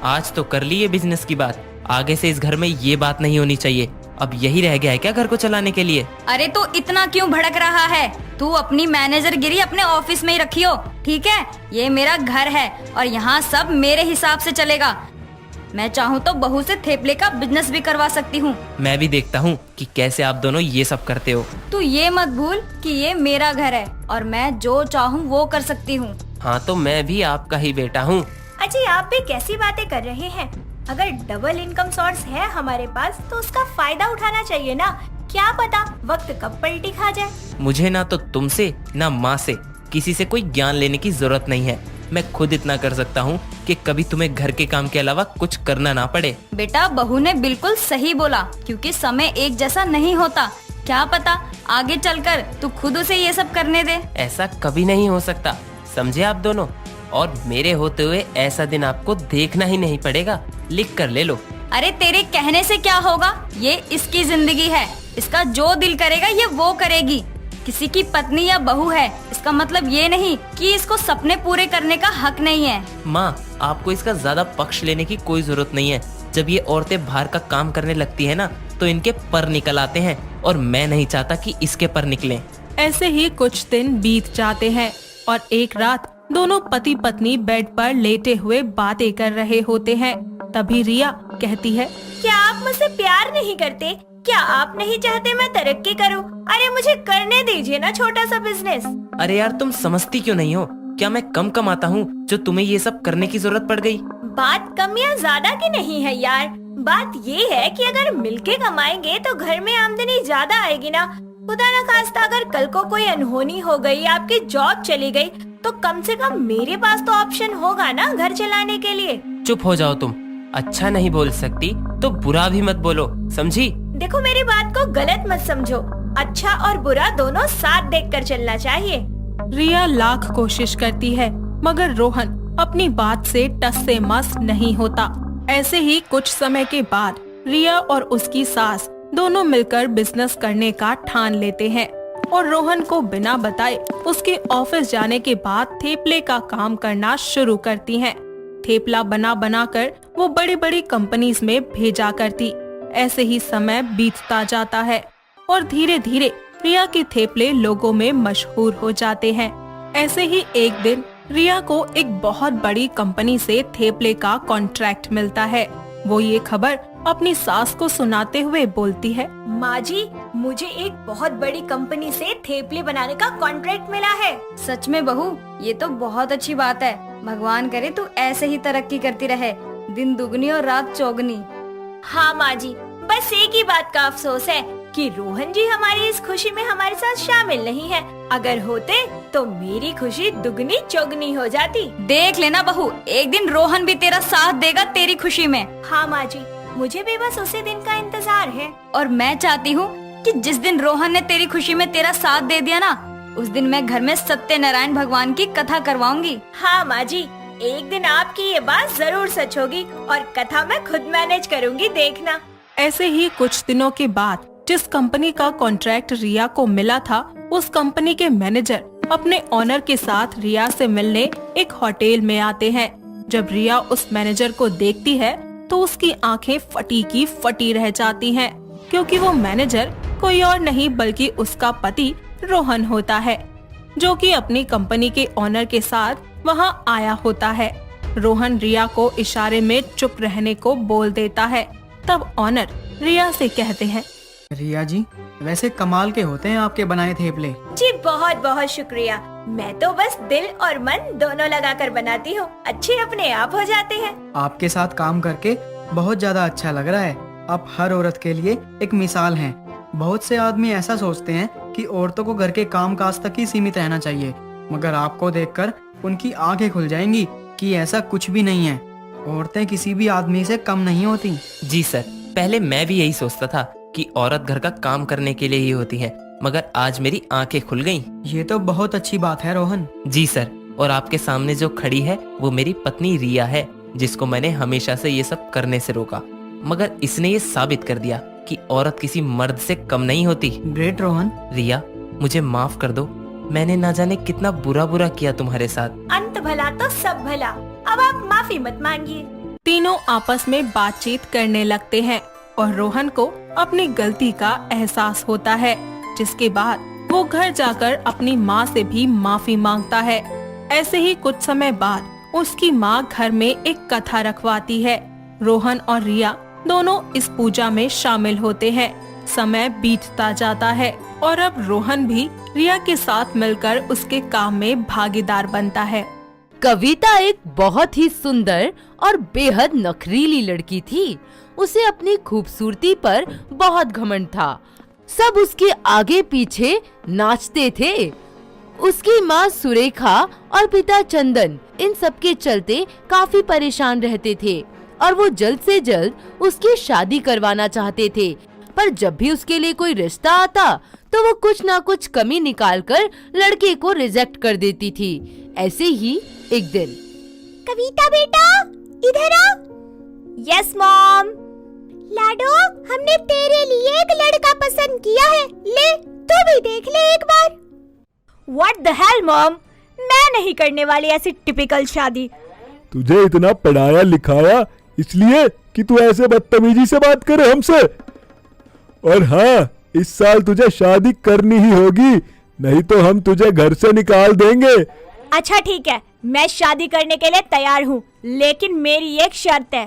Speaker 4: आज तो कर ली ये बिजनेस की बात, आगे से इस घर में ये बात नहीं होनी चाहिए। अब यही रह गया है क्या घर को चलाने के लिए?
Speaker 2: अरे तो इतना क्यों भड़क रहा है? तू अपनी मैनेजर गिरी अपने ऑफिस में ही रखियो, ठीक है? ये मेरा घर है और यहाँ सब मेरे हिसाब से चलेगा। मैं चाहूँ तो बहू से थेपले का बिजनेस भी करवा सकती हूँ।
Speaker 4: मैं भी देखता हूँ कि कैसे आप दोनों ये सब करते हो।
Speaker 2: तू ये मत भूल कि ये मेरा घर है और मैं जो चाहूँ वो कर सकती हूँ।
Speaker 4: हाँ तो मैं भी आपका ही बेटा हूँ।
Speaker 1: अजी आप भी कैसी बातें कर रहे हैं? अगर डबल इनकम सोर्स है हमारे पास तो उसका फायदा उठाना चाहिए ना। क्या पता वक्त कब पलटी खा जाए।
Speaker 4: मुझे ना तो तुमसे ना माँ से किसी से कोई ज्ञान लेने की जरूरत नहीं है। मैं खुद इतना कर सकता हूँ कि कभी तुम्हें घर के काम के अलावा कुछ करना ना पड़े।
Speaker 2: बेटा बहू ने बिल्कुल सही बोला, क्योंकि समय एक जैसा नहीं होता। क्या पता आगे चलकर तू खुद उसे ये सब करने दे।
Speaker 4: ऐसा कभी नहीं हो सकता, समझे आप दोनों? और मेरे होते हुए ऐसा दिन आपको देखना ही नहीं पड़ेगा, लिख कर ले लो।
Speaker 2: अरे तेरे कहने से क्या होगा, ये इसकी जिंदगी है, इसका जो दिल करेगा ये वो करेगी। किसी की पत्नी या बहू है, इसका मतलब ये नहीं कि इसको सपने पूरे करने का हक नहीं है।
Speaker 4: माँ, आपको इसका ज्यादा पक्ष लेने की कोई जरूरत नहीं है। जब ये औरतें बाहर का काम करने लगती है ना, तो इनके पर निकल आते हैं और मैं नहीं चाहता कि इसके पर निकलें।
Speaker 6: ऐसे ही कुछ दिन बीत जाते हैं और एक रात दोनों पति पत्नी बेड पर लेटे हुए बातें कर रहे होते हैं। तभी रिया कहती है,
Speaker 1: क्या आप मुझसे प्यार नहीं करते? क्या आप नहीं चाहते मैं तरक्की करूं? अरे मुझे करने दीजिए ना छोटा सा बिजनेस।
Speaker 4: अरे यार तुम समझती क्यों नहीं हो? क्या मैं कम कमाता हूँ जो तुम्हें ये सब करने की जरूरत पड़ गई?
Speaker 1: बात कम या ज्यादा की नहीं है यार, बात ये है कि अगर मिलके कमाएंगे तो घर में आमदनी ज्यादा आएगी ना। खुदा न खास्ता अगर कल को कोई अनहोनी हो गई, आपकी जॉब चली गई, तो कम से कम मेरे पास तो ऑप्शन होगा ना घर चलाने के लिए।
Speaker 4: चुप हो जाओ तुम। अच्छा नहीं बोल सकती तो बुरा भी मत बोलो, समझी?
Speaker 1: देखो मेरी बात को गलत मत समझो, अच्छा और बुरा दोनों साथ देखकर चलना चाहिए।
Speaker 6: रिया लाख कोशिश करती है मगर रोहन अपनी बात से टस से मस नहीं होता। ऐसे ही कुछ समय के बाद रिया और उसकी सास दोनों मिलकर बिजनेस करने का ठान लेते हैं और रोहन को बिना बताए उसके ऑफिस जाने के बाद थेपले का काम करना शुरू करती हैं। थेपला बना बना कर वो बड़ी बड़ी कंपनीज में भेजा करती। ऐसे ही समय बीतता जाता है और धीरे धीरे रिया के थेपले लोगों में मशहूर हो जाते हैं। ऐसे ही एक दिन रिया को एक बहुत बड़ी कंपनी से थेपले का कॉन्ट्रैक्ट मिलता है। वो ये खबर अपनी सास को सुनाते हुए बोलती है,
Speaker 1: माँ जी, मुझे एक बहुत बड़ी कंपनी से थेपले बनाने का कॉन्ट्रैक्ट मिला है।
Speaker 2: सच में बहू, ये तो बहुत अच्छी बात है। भगवान करे तू ऐसे ही तरक्की करती रहे, दिन दुगनी और रात चौगनी।
Speaker 1: हाँ माँ जी, बस एक ही बात का अफसोस है कि रोहन जी हमारी इस खुशी में हमारे साथ शामिल नहीं है। अगर होते तो मेरी खुशी दुगनी चौगनी हो जाती।
Speaker 2: देख लेना बहू, एक दिन रोहन भी तेरा साथ देगा तेरी खुशी में।
Speaker 1: हाँ माँ जी, मुझे भी बस उसी दिन का इंतजार है।
Speaker 2: और मैं चाहती हूँ कि जिस दिन रोहन ने तेरी खुशी में तेरा साथ दे दिया ना, उस दिन मैं घर में सत्यनारायण भगवान की कथा करवाऊंगी।
Speaker 1: हाँ माँ जी, एक दिन आपकी ये बात जरूर सच होगी और कथा मैं खुद मैनेज करूँगी, देखना।
Speaker 6: ऐसे ही कुछ दिनों के बाद जिस कंपनी का कॉन्ट्रैक्ट रिया को मिला था, उस कंपनी के मैनेजर अपने ऑनर के साथ रिया से मिलने एक होटल में आते हैं। जब रिया उस मैनेजर को देखती है तो उसकी आंखें फटी की फटी रह जाती हैं, क्योंकि वो मैनेजर कोई और नहीं बल्कि उसका पति रोहन होता है, जो कि अपनी कंपनी के ऑनर के साथ वहां आया होता है। रोहन रिया को इशारे में चुप रहने को बोल देता है। तब ऑनर रिया से कहते हैं,
Speaker 9: रिया जी, वैसे कमाल के होते हैं आपके बनाए थेपले।
Speaker 1: जी बहुत बहुत शुक्रिया। मैं तो बस दिल और मन दोनों लगाकर बनाती हूँ, अच्छे अपने आप हो जाते हैं।
Speaker 9: आपके साथ काम करके बहुत ज्यादा अच्छा लग रहा है। आप हर औरत के लिए एक मिसाल हैं। बहुत से आदमी ऐसा सोचते हैं कि औरतों को घर के काम काज तक ही सीमित रहना चाहिए, मगर आपको देखकर उनकी आंखें खुल जाएंगी कि ऐसा कुछ भी नहीं है। औरतें किसी भी आदमी से कम नहीं होती।
Speaker 4: जी सर, पहले मैं भी यही सोचता था कि औरत घर का काम करने के लिए ही होती है, मगर आज मेरी आंखें खुल गईं।
Speaker 9: ये तो बहुत अच्छी बात है रोहन।
Speaker 4: जी सर, और आपके सामने जो खड़ी है वो मेरी पत्नी रिया है, जिसको मैंने हमेशा से ये सब करने से रोका, मगर इसने ये साबित कर दिया कि औरत किसी मर्द से कम नहीं होती।
Speaker 9: ग्रेट रोहन।
Speaker 4: रिया, मुझे माफ कर दो, मैंने ना जाने कितना बुरा किया तुम्हारे साथ।
Speaker 1: अंत भला तो सब भला, अब आप माफी मत मांगिए।
Speaker 6: तीनों आपस में बातचीत करने लगते हैं और रोहन को अपनी गलती का एहसास होता है, जिसके बाद वो घर जाकर अपनी माँ से भी माफी मांगता है। ऐसे ही कुछ समय बाद उसकी माँ घर में एक कथा रखवाती है। रोहन और रिया दोनों इस पूजा में शामिल होते हैं। समय बीतता जाता है और अब रोहन भी रिया के साथ मिलकर उसके काम में भागीदार बनता है।
Speaker 10: कविता एक बहुत ही सुंदर और बेहद नखरीली लड़की थी। उसे अपनी खूबसूरती पर बहुत घमंड था। सब उसके आगे पीछे नाचते थे। उसकी माँ सुरेखा और पिता चंदन इन सब के चलते काफी परेशान रहते थे और वो जल्द से जल्द उसकी शादी करवाना चाहते थे। पर जब भी उसके लिए कोई रिश्ता आता तो वो कुछ ना कुछ कमी निकालकर लड़के को रिजेक्ट कर देती थी। ऐसे ही एक दिन,
Speaker 1: कविता बेटा इधर आ। Yes mom. लाडो, हमने तेरे लिए एक लड़का पसंद किया है, ले तू भी देख ले एक बार। व्हाट द हेल मॉम, मैं नहीं करने वाली ऐसी टिपिकल शादी।
Speaker 11: तुझे इतना पढ़ाया लिखाया इसलिए कि तू ऐसे बदतमीजी से बात करे हमसे? और हाँ, इस साल तुझे शादी करनी ही होगी, नहीं तो हम तुझे घर से निकाल देंगे।
Speaker 1: अच्छा ठीक है, मैं शादी करने के लिए तैयार हूँ, लेकिन मेरी एक शर्त है।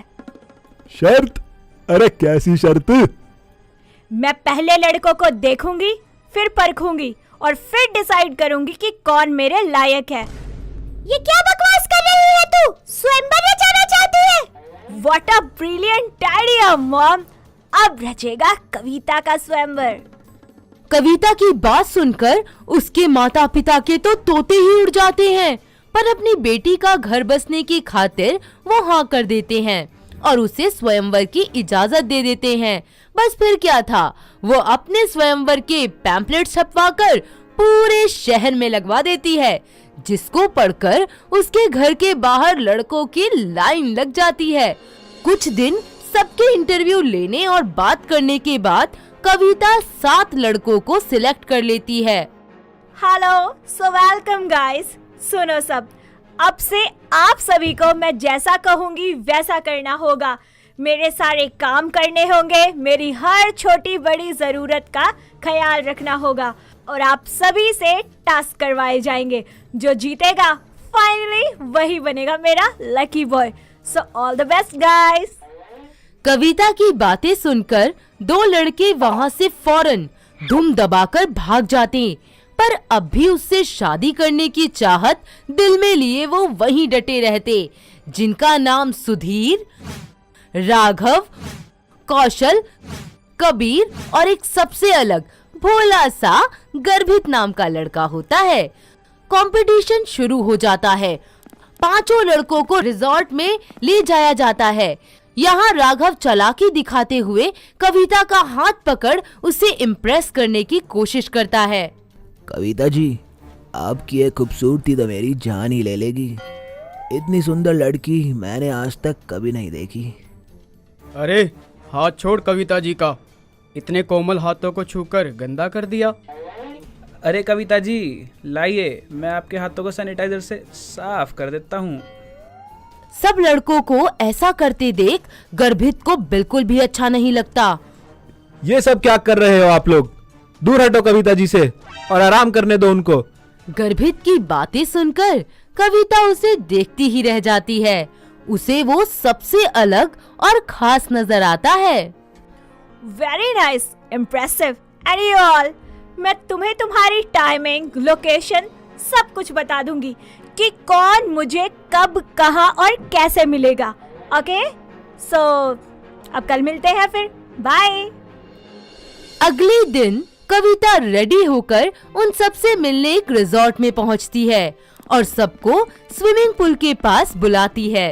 Speaker 11: शर्त? अरे कैसी शर्त?
Speaker 1: मैं पहले लड़कों को देखूंगी, फिर परखूंगी और फिर डिसाइड करूंगी कि कौन मेरे लायक है। ये क्या बकवास कर रही है तू? स्वयंवर रचाना चाहती है? What a brilliant idea, mom. अब रचेगा कविता का स्वयंवर।
Speaker 10: कविता की बात सुनकर उसके माता पिता के तो तोते ही उड़ जाते हैं, पर अपनी बेटी का घर बसने की खातिर वो हाँ कर देते हैं और उसे स्वयंवर की इजाजत दे देते हैं। बस फिर क्या था, वो अपने स्वयंवर के पैम्पलेट छपवाकर पूरे शहर में लगवा देती है, जिसको पढ़कर उसके घर के बाहर लड़कों की लाइन लग जाती है। कुछ दिन सबके इंटरव्यू लेने और बात करने के बाद कविता 7 लड़कों को सिलेक्ट कर लेती है।
Speaker 1: Hello, so welcome guys. सुनो सब, अब से आप सभी को मैं जैसा कहूंगी वैसा करना होगा। मेरे सारे काम करने होंगे, मेरी हर छोटी बड़ी जरूरत का ख्याल रखना होगा और आप सभी से टास्क करवाए जाएंगे। जो जीतेगा फाइनली वही बनेगा मेरा lucky boy. So all the best guys.
Speaker 10: Kavita की बातें सुनकर 2 लड़के वहाँ से फौरन धूम दबाकर भाग जाते, पर अब भी उससे शादी करने की चाहत दिल में लिए वो वहीं डटे रहते, जिनका नाम सुधीर, राघव, कौशल कबीर और एक सबसे अलग भोला सा गर्भित नाम का लड़का होता है। कंपटीशन शुरू हो जाता है। 5 लड़कों को रिजॉर्ट में ले जाया जाता है। यहाँ राघव चालाकी दिखाते हुए कविता का हाथ पकड़ उसे इम्प्रेस करने की कोशिश करता है।
Speaker 12: कविता जी, आपकी ये खूबसूरती तो मेरी जान ही ले लेगी। इतनी सुंदर लड़की मैंने आज तक कभी नहीं देखी।
Speaker 9: अरे हाथ छोड़ कविता जी का, इतने कोमल हाथों को छूकर गंदा कर दिया।
Speaker 7: अरे कविता जी, लाइए मैं आपके हाथों को सैनिटाइजर से साफ कर देता हूँ।
Speaker 10: सब लड़कों को ऐसा करते देख गर्भित को बिल्कुल भी अच्छा नहीं लगता।
Speaker 11: ये सब क्या कर रहे हो आप लोग? दूर हटो कविता जी से और आराम करने दो उनको।
Speaker 10: गर्भित की बातें सुनकर कविता उसे देखती ही रह जाती है। उसे वो सबसे अलग और खास नजर आता है।
Speaker 1: Very nice, impressive and you all. मैं तुम्हें तुम्हारी टाइमिंग, लोकेशन सब कुछ बता दूंगी कि कौन मुझे कब, कहां और कैसे मिलेगा। ओके, सो अब कल मिलते हैं फिर। बाय।
Speaker 10: अगले दिन कविता रेडी होकर उन सबसे मिलने एक रिजॉर्ट में पहुंचती है और सबको स्विमिंग पूल के पास बुलाती है।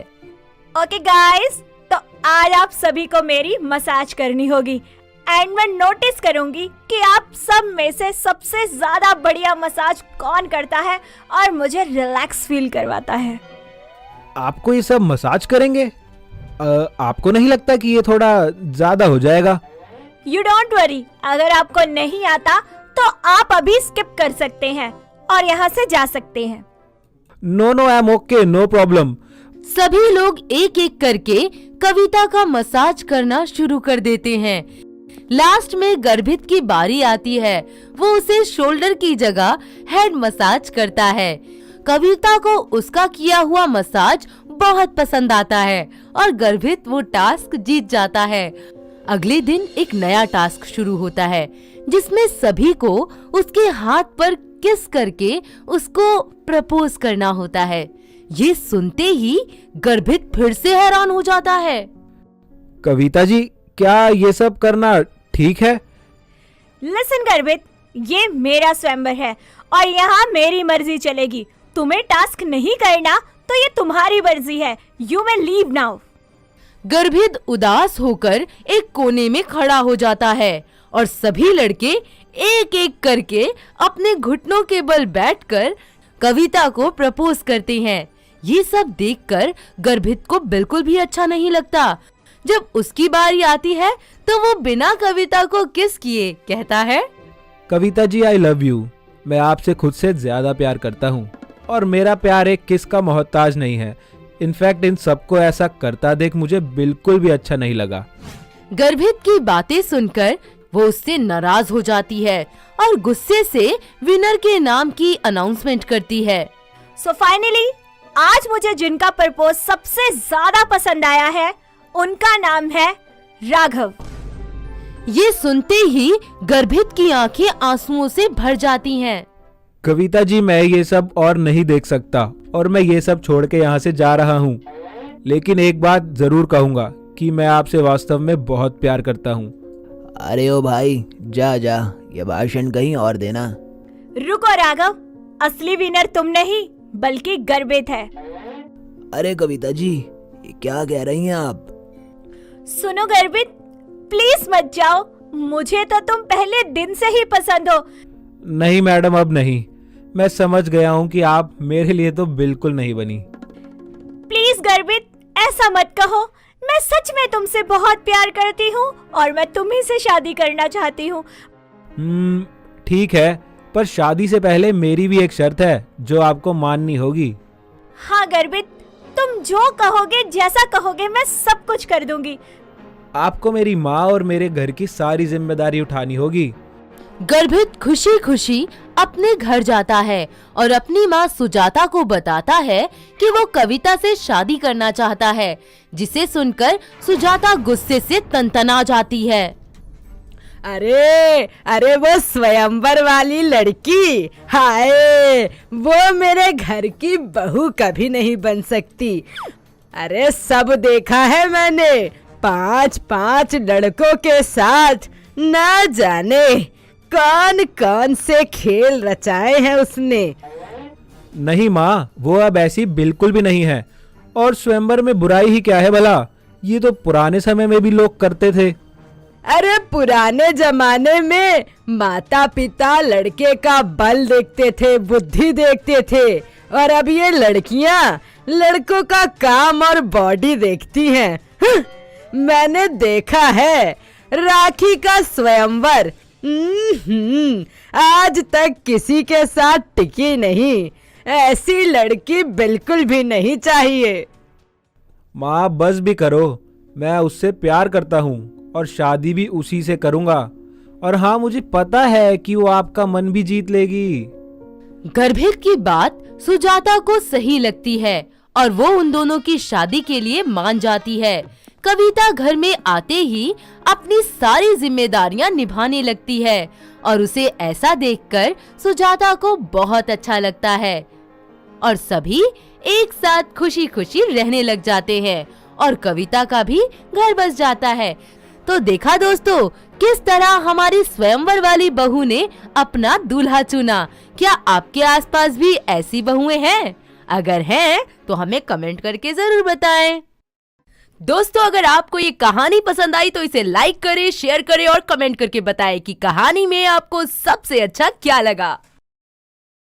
Speaker 1: ओके गाइस, तो आज आप सभी को मेरी मसाज करनी होगी एंड मैं नोटिस करूंगी कि आप सब में से सबसे ज्यादा बढ़िया मसाज कौन करता है और मुझे रिलैक्स फील करवाता है।
Speaker 11: आपको ये सब मसाज करेंगे? आपको नहीं लगता कि ये थोड़ा ज्यादा हो जाएगा?
Speaker 1: यू डोंट वरी, अगर आपको नहीं आता तो आप अभी स्किप कर सकते हैं और यहाँ से जा सकते हैं।
Speaker 11: No I am okay, no problem.
Speaker 10: सभी लोग एक एक करके कविता का मसाज करना शुरू कर देते हैं। लास्ट में गर्भित की बारी आती है। वो उसे शोल्डर की जगह हेड मसाज करता है। कविता को उसका किया हुआ मसाज बहुत पसंद आता है और गर्भित वो टास्क जीत जाता है। अगले दिन एक नया टास्क शुरू होता है जिसमें सभी को उसके हाथ पर किस करके उसको प्रपोज करना होता है। ये सुनते ही गर्भित फिर से हैरान हो जाता है।
Speaker 11: कविता जी, क्या ये सब करना ठीक है?
Speaker 1: लिसन गर्भित, ये मेरा स्वयंवर है और यहाँ मेरी मर्जी चलेगी। तुम्हें टास्क नहीं करना तो ये तुम्हारी मर्जी है। You may leave now.
Speaker 10: गर्भित उदास होकर एक कोने में खड़ा हो जाता है और सभी लड़के एक एक करके अपने घुटनों के बल बैठकर कविता को प्रपोज करते हैं। ये सब देखकर गर्भित को बिल्कुल भी अच्छा नहीं लगता। जब उसकी बारी आती है तो वो बिना कविता को किस किए कहता है,
Speaker 11: Kavita ji, I love you. मैं आपसे खुद से ज्यादा प्यार करता हूँ और मेरा प्यार एक किस का मोहताज नहीं है। इनफैक्ट इन सबको ऐसा करता देख मुझे बिल्कुल भी अच्छा नहीं लगा।
Speaker 10: गर्भित की बातें सुनकर वो उससे नाराज हो जाती है और गुस्से से विनर के नाम की अनाउंसमेंट करती है।
Speaker 1: सो फाइनली आज मुझे जिनका प्रपोज सबसे ज्यादा पसंद आया है उनका नाम है राघव।
Speaker 10: ये सुनते ही गर्भित की आंखें आंसुओं से भर जाती हैं।
Speaker 11: कविता जी, मैं ये सब और नहीं देख सकता और मैं ये सब छोड़ के यहाँ से जा रहा हूँ। लेकिन एक बात जरूर कहूँगा कि मैं आपसे वास्तव में बहुत प्यार करता हूँ।
Speaker 12: अरे ओ भाई, जा जा, ये भाषण कहीं और देना।
Speaker 1: रुको राघव, असली विनर तुम नहीं बल्कि गर्भित है।
Speaker 12: अरे कविता जी, ये क्या कह रही हैं आप?
Speaker 1: सुनो गर्भित, प्लीज मत जाओ। मुझे तो तुम पहले दिन से ही पसंद हो।
Speaker 11: नहीं मैडम, अब नहीं। मैं समझ गया हूँ कि आप मेरे लिए तो बिल्कुल नहीं बनी।
Speaker 1: प्लीज गर्भित, ऐसा मत कहो। मैं सच में तुमसे बहुत प्यार करती हूँ और मैं तुम्ही से शादी करना चाहती हूँ।
Speaker 11: ठीक है, पर शादी से पहले मेरी भी एक शर्त है जो आपको माननी होगी।
Speaker 1: हाँ गर्भित, तुम जो कहोगे, जैसा कहोगे, मैं सब कुछ कर दूंगी।
Speaker 11: आपको मेरी माँ और मेरे घर की सारी जिम्मेदारी उठानी होगी।
Speaker 10: गर्भित खुशी खुशी अपने घर जाता है और अपनी माँ सुजाता को बताता है कि वो कविता से शादी करना चाहता है, जिसे सुनकर सुजाता गुस्से से तनतना जाती है।
Speaker 13: अरे वो स्वयंवर वाली लड़की, हाय, वो मेरे घर की बहू कभी नहीं बन सकती। अरे सब देखा है मैंने, 5 लड़कों के साथ ना जाने कौन कौन से खेल रचाए हैं उसने।
Speaker 14: नहीं माँ, वो अब ऐसी बिल्कुल भी नहीं है। और स्वयंवर में बुराई ही क्या है भला, ये तो पुराने समय में भी लोग करते थे।
Speaker 13: अरे पुराने जमाने में माता पिता लड़के का बल देखते थे, बुद्धि देखते थे, और अब ये लड़कियां लड़कों का काम और बॉडी देखती हैं। मैंने देखा है राखी का स्वयंवर, आज तक किसी के साथ टिकी नहीं। ऐसी लड़की बिल्कुल भी नहीं चाहिए।
Speaker 14: माँ बस भी करो, मैं उससे प्यार करता हूँ और शादी भी उसी से करूँगा। और हाँ, मुझे पता है कि वो आपका मन भी जीत लेगी।
Speaker 10: गर्भित की बात सुजाता को सही लगती है और वो उन दोनों की शादी के लिए मान जाती है। कविता घर में आते ही अपनी सारी जिम्मेदारियां निभाने लगती है और उसे ऐसा देखकर सुजाता को बहुत अच्छा लगता है और सभी एक साथ खुशी खुशी रहने लग जाते हैं और कविता का भी घर बस जाता है। तो देखा दोस्तों, किस तरह हमारी स्वयंवर वाली बहू ने अपना दूल्हा चुना। क्या आपके आसपास भी ऐसी बहुएं हैं? अगर हैं तो हमें कमेंट करके जरूर बताएं। दोस्तों, अगर आपको ये कहानी पसंद आई तो इसे लाइक करें, शेयर करें और कमेंट करके बताएं कि कहानी में आपको सबसे अच्छा क्या लगा।